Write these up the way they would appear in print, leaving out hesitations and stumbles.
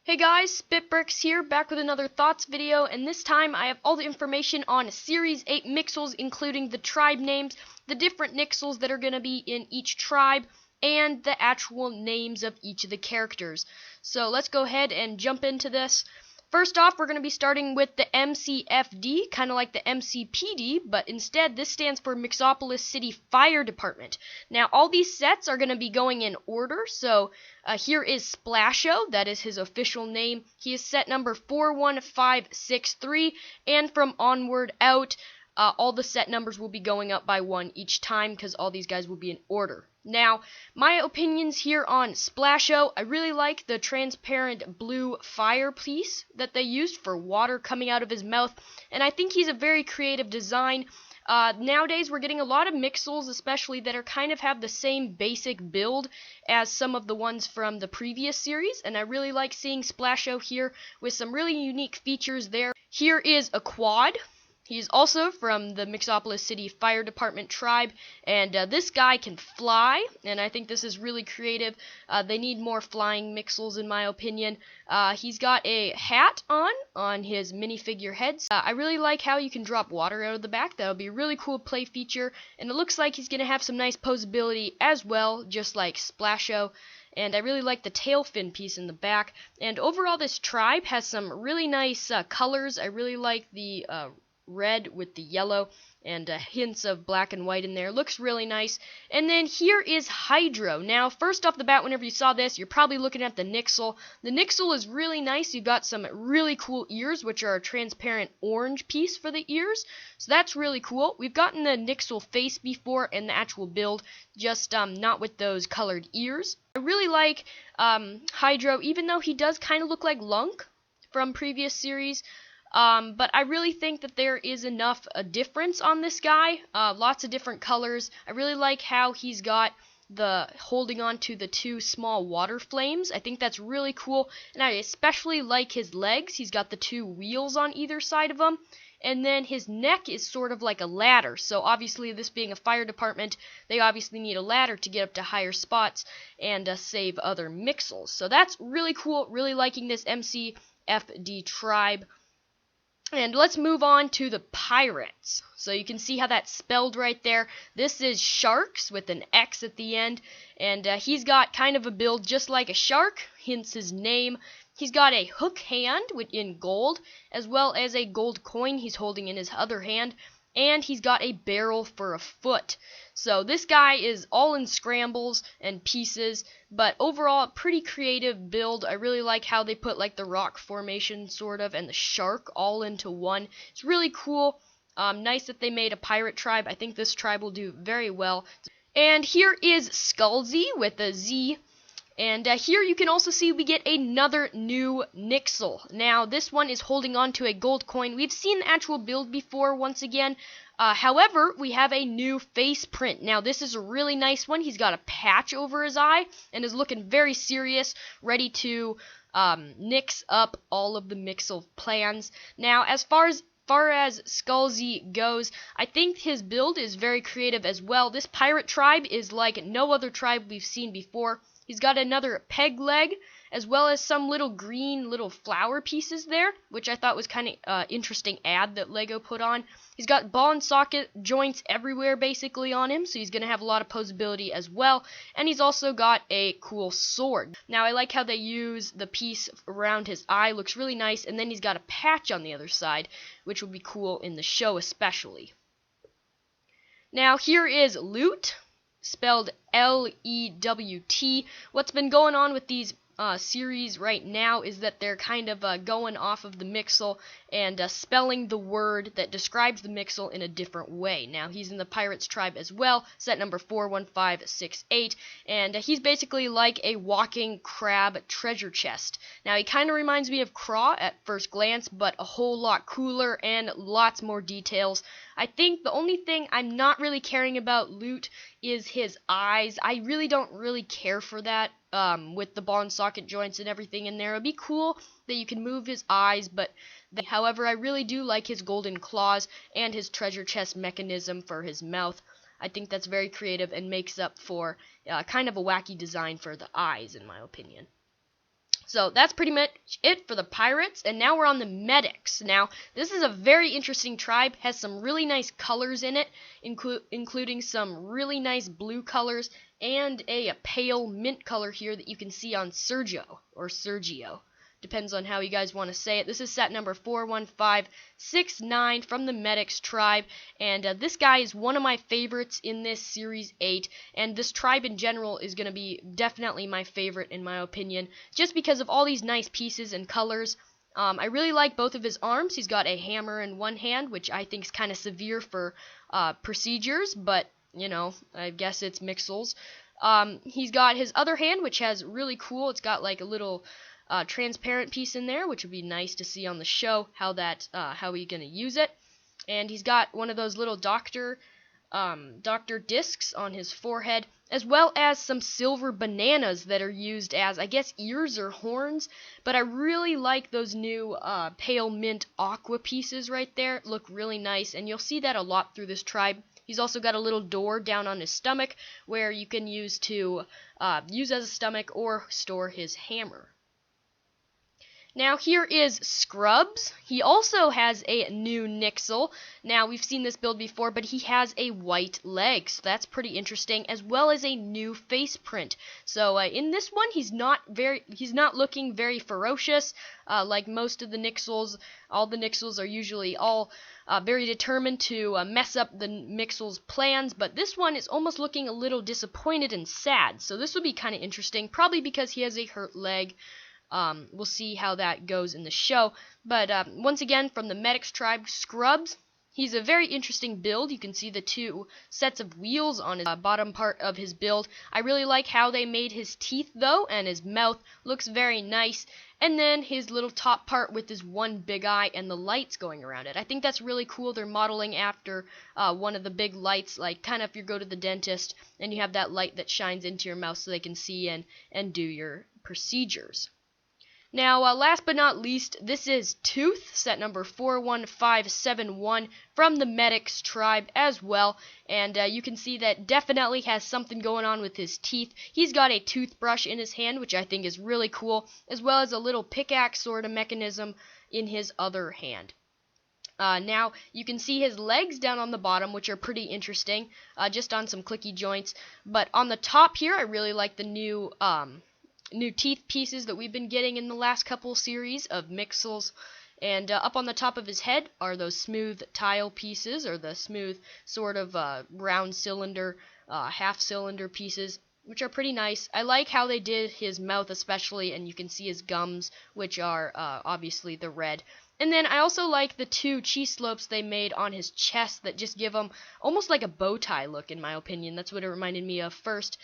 Hey guys, SpitBrix here, back with another Thoughts video, and this time I have all the information on Series 8 Mixels, including the tribe names, the different Mixels that are going to be in each tribe, and the actual names of each of the characters. So let's go ahead and jump into this. First off, we're going to be starting with the MCFD, kind of like the MCPD, but instead this stands for Mixopolis City Fire Department. Now, all these sets are going to be going in order, so here is Splasho, that is his official name. He is set number 41563, and from onward out, all the set numbers will be going up by one each time because all these guys will be in order. Now, my opinions here on Splasho, I really like the transparent blue fire piece that they used for water coming out of his mouth, and I think he's a very creative design. Nowadays, we're getting a lot of Mixels, especially that are kind of have the same basic build as some of the ones from the previous series, and I really like seeing Splasho here with some really unique features there. Here is a quad. He's also from the Mixopolis City Fire Department tribe, and this guy can fly, and I think this is really creative. They need more flying Mixels, in my opinion. He's got a hat on his minifigure heads. I really like how you can drop water out of the back. That'll be a really cool play feature, and it looks like he's going to have some nice posability as well, just like Splasho. And I really like the tail fin piece in the back. And overall, this tribe has some really nice colors. I really like the red with the yellow and hints of black and white in there. Looks really nice. And then here is Hydro. Now, first off the bat, whenever you saw this, you're probably looking at the Nixel. The Nixel is really nice. You've got some really cool ears, which are a transparent orange piece for the ears. So that's really cool. We've gotten the Nixel face before in the actual build, just not with those colored ears. I really like Hydro, even though he does kind of look like Lunk from previous series. But I really think that there is enough difference on this guy. Lots of different colors. I really like how he's got the holding on to the two small water flames. I think that's really cool, and I especially like his legs. He's got the two wheels on either side of him, and then his neck is sort of like a ladder. So obviously, this being a fire department, they obviously need a ladder to get up to higher spots and save other Mixels. So that's really cool. Really liking this MCFD tribe. And let's move on to the pirates. So you can see how that's spelled right there. This is Sharks with an X at the end. And he's got kind of a build just like a shark, hence his name. He's got a hook hand in gold, as well as a gold coin he's holding in his other hand. And he's got a barrel for a foot. So this guy is all in scrambles and pieces, but overall a pretty creative build. I really like how they put like the rock formation sort of and the shark all into one. It's really cool. Nice that they made a pirate tribe. I think this tribe will do very well. And here is Skullzy with a Z. And here you can also see we get another new Nixel. Now, this one is holding on to a gold coin. We've seen the actual build before once again. However, we have a new face print. Now, this is a really nice one. He's got a patch over his eye and is looking very serious, ready to nix up all of the Mixel plans. Now, as far as Skullzy goes, I think his build is very creative as well. This pirate tribe is like no other tribe we've seen before. He's got another peg leg, as well as some little green little flower pieces there, which I thought was kind of interesting ad that Lego put on. He's got ball and socket joints everywhere basically on him, so he's going to have a lot of posability as well. And he's also got a cool sword. Now, I like how they use the piece around his eye. Looks really nice. And then he's got a patch on the other side, which will be cool in the show especially. Now, here is Loot, spelled L-E-W-T. What's been going on with these series right now is that they're kind of going off of the Mixel and spelling the word that describes the Mixel in a different way. Now, he's in the Pirates tribe as well, set number 41568, and he's basically like a walking crab treasure chest. Now, he kind of reminds me of Craw at first glance, but a whole lot cooler and lots more details. I think the only thing I'm not really caring about Loot is his eyes. I really don't really care for that. With the ball and socket joints and everything in there. It'd be cool that you can move his eyes, but however, I really do like his golden claws and his treasure chest mechanism for his mouth. I think that's very creative and makes up for kind of a wacky design for the eyes, in my opinion. So that's pretty much it for the pirates, and now we're on the medics. Now, this is a very interesting tribe, has some really nice colors in it, including some really nice blue colors, and a pale mint color here that you can see on Sergio. Depends on how you guys want to say it. This is set number 41569 from the Medics tribe, and this guy is one of my favorites in this Series 8, and this tribe in general is going to be definitely my favorite in my opinion, just because of all these nice pieces and colors. I really like both of his arms. He's got a hammer in one hand, which I think is kind of severe for procedures, but, you know, I guess it's Mixels. He's got his other hand, which has really cool, it's got like a little transparent piece in there, which would be nice to see on the show how he's gonna use it. And he's got one of those little doctor discs on his forehead, as well as some silver bananas that are used as, I guess, ears or horns. But I really like those new pale mint aqua pieces right there. Look really nice, and you'll see that a lot through this tribe. He's also got a little door down on his stomach where you can use as a stomach or store his hammer. Now here is Scrubs. He also has a new Nixel. Now we've seen this build before, but he has a white leg, so that's pretty interesting, as well as a new face print. So in this one, he's not looking very ferocious, like most of the Nixels. All the Nixels are usually very determined to mess up the Mixels' plans, but this one is almost looking a little disappointed and sad. So this will be kind of interesting, probably because he has a hurt leg. We'll see how that goes in the show. But once again, from the Medics tribe, Scrubs. He's a very interesting build. You can see the two sets of wheels on his bottom part of his build. I really like how they made his teeth, though, and his mouth looks very nice. And then his little top part with his one big eye and the lights going around it. I think that's really cool. They're modeling after one of the big lights, like kind of if you go to the dentist and you have that light that shines into your mouth so they can see and do your procedures. Now, last but not least, this is Tooth, set number 41571 from the Medics tribe as well. And you can see that definitely has something going on with his teeth. He's got a toothbrush in his hand, which I think is really cool, as well as a little pickaxe sort of mechanism in his other hand. Now, you can see his legs down on the bottom, which are pretty interesting, just on some clicky joints. But on the top here, I really like the new teeth pieces that we've been getting in the last couple series of Mixels. And up on the top of his head are those smooth tile pieces, or the smooth sort of round cylinder, half cylinder pieces, which are pretty nice. I like how they did his mouth especially, and you can see his gums, which are obviously the red. And then I also like the two cheese slopes they made on his chest that just give him almost like a bow tie look, in my opinion. That's what it reminded me of first.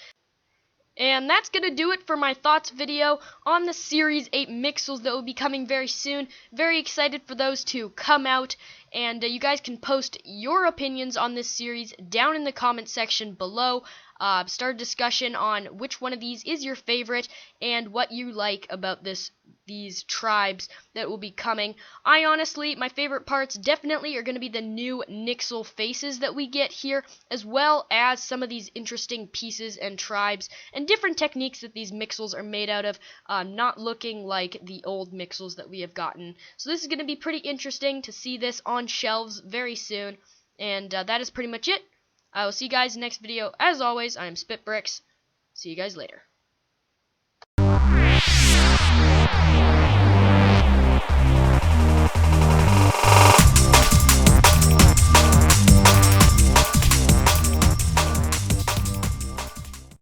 And that's going to do it for my thoughts video on the Series 8 Mixels that will be coming very soon. Very excited for those to come out. And you guys can post your opinions on this series down in the comment section below. Start a discussion on which one of these is your favorite and what you like about these tribes that will be coming. I honestly, my favorite parts definitely are going to be the new Nixel faces that we get here, as well as some of these interesting pieces and tribes and different techniques that these Mixels are made out of, not looking like the old Mixels that we have gotten. So this is going to be pretty interesting to see this on shelves very soon. And that is pretty much it. I will see you guys in the next video. As always, I am SpitBrix. See you guys later.